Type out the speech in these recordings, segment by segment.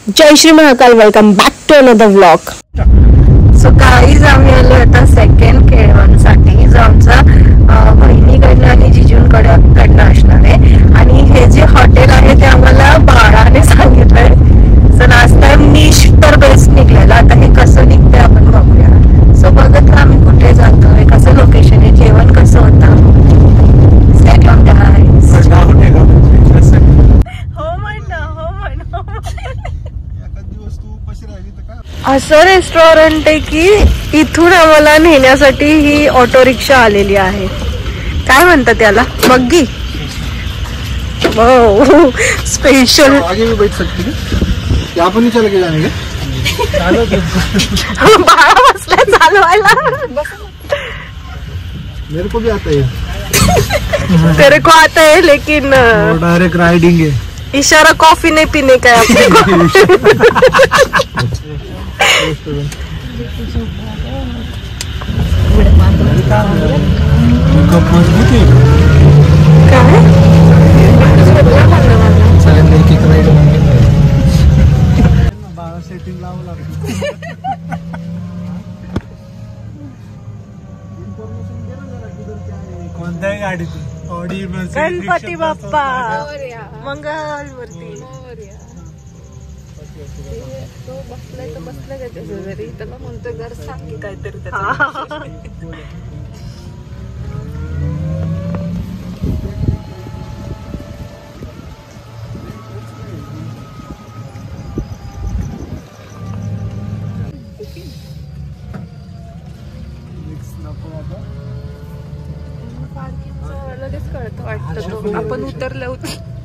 Jai Shri Mahakal. Welcome back to another vlog. So guys आम्ही आलो आता सेकंड केळवणसाठी, जो आमचा बहिणीकडनं आणि जिजूंकडनं असणार आहे. आणि हे जे हॉटेल आहे ते आम्हाला बाळाने सांगितलंय. सो लास्ट टाइम निश तर बेस्ट निघलेला, आता हे कसं निघतंय आपण बघूया. सो बघत का आम्ही कुठे जातोय, कसं लोकेशन आहे, जेवण कसं होतं. Stay tuned guys. असं रेस्टॉरंट आहे की इथून आम्हाला नेण्यासाठी ही ऑटो रिक्षा आलेली आहे. काय म्हणतात त्याला, बग्गी. हो स्पेशल. आगे भी बैठ सकती है, यहाँ पर नहीं चल के जाएंगे. बाळा बसला चालवायला. मेरे को भी आता है. तेरे को आता है लेकिन डायरेक्ट राइडिंग है. इशारा कॉफी नहीं पीने का है अपने को. सेटिंग लावं लागतं. कोणत्याही गाडीतून ऑडी गणपती बाप्पा मंगलमूर्ती. तो बसलाय तर बसलाय त्याच्या शेजारी, त्याला म्हणतोय घर सांग की काहीतरी. लगेच कळतं वाटतं आपण उतरलो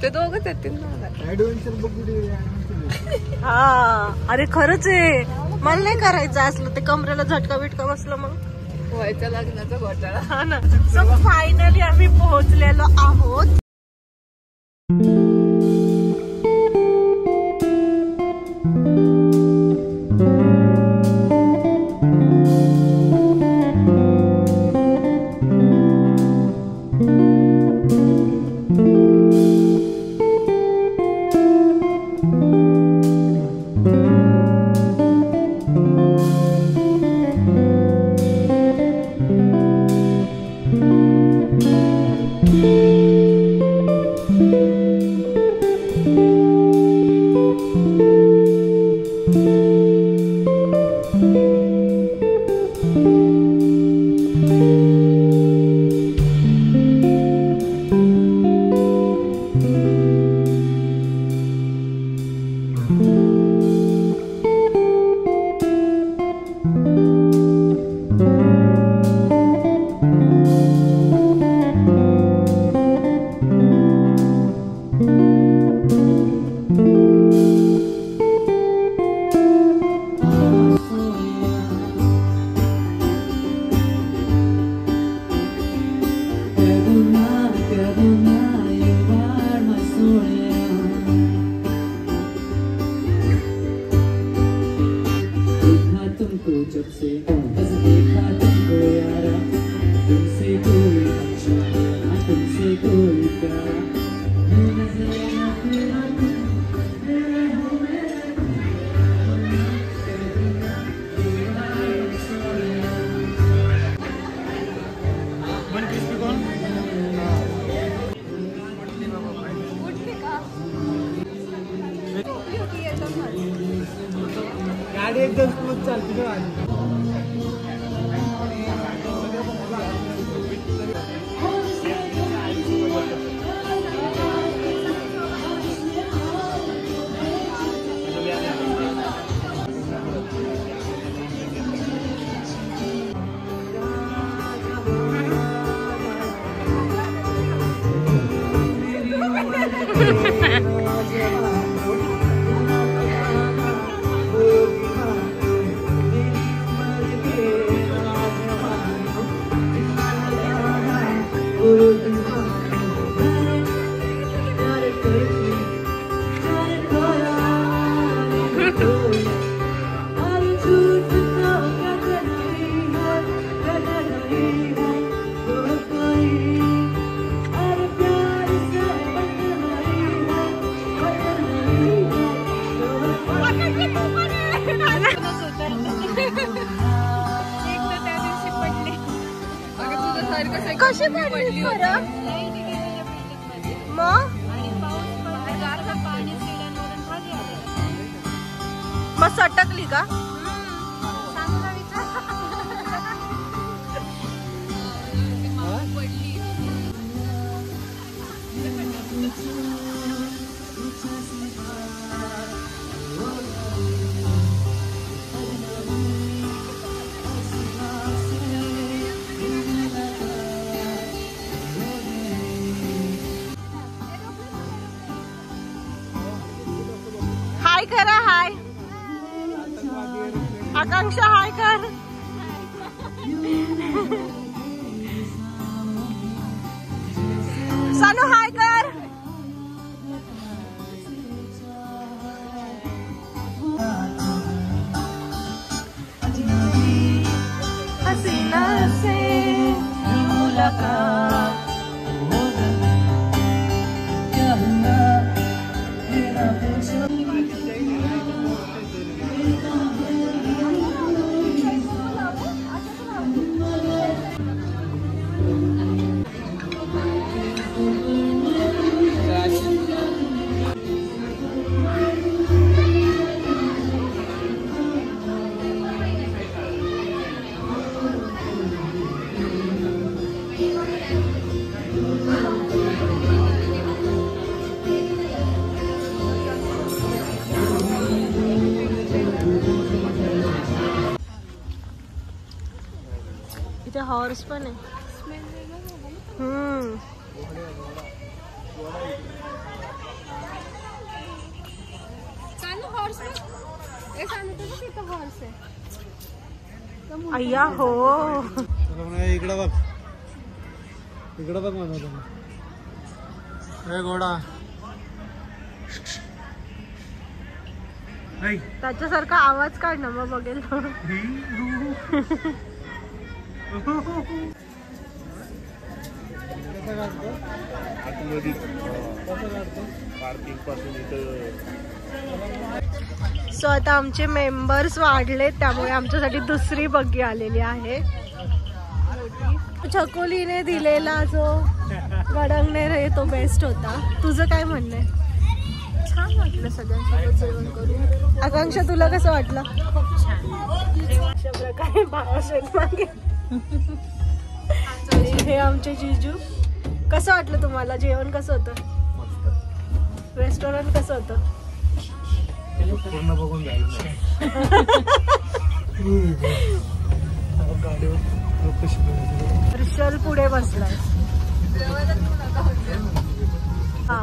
ते दोघंच येतील ना. हा अरे खरंच आहे, मला नाही करायचं असलं ते. कमरेला झटका बिटका बसलं मग व्हायचा लग्नाचा घोटाळा. हा ना. सो फायनली आम्ही पोहोचलेलो आहोत. गाडी एकदम स्मूथ चालते. कशी पडली बरं मग मग सटकली का? हाय करा, हाय आकांक्षा, हाय कर. सानू हाय कर. हसीना से मुलाकात. इथे हॉर्स पण आहे. अय्या हो. इकडं बघ, इकडं बघ म्हणा तुम्ही. हे घोडा त्याच्यासारखा आवाज काढ ना, मग बघेल. सो आता आमचे मेंबर्स वाढले, त्यामुळे आमच्यासाठी दुसरी बग्गी आलेली आहे. छकोलीने दिलेला जो गडंगनेर आहे तो बेस्ट होता. तुझं काय म्हणणं आहे? छान वाटलं सगळ्यांसोबत जेवण करून. आकांक्षा तुला कसं वाटलं? अशा प्रकारे भावाशेत मागे. हे आमचे जिजू. कसं वाटलं तुम्हाला? जेवण कसं होतं? रेस्टॉरंट कसं होतं? पूर्ण बघून जायचं. हर्षल पुढे बसलाय. हा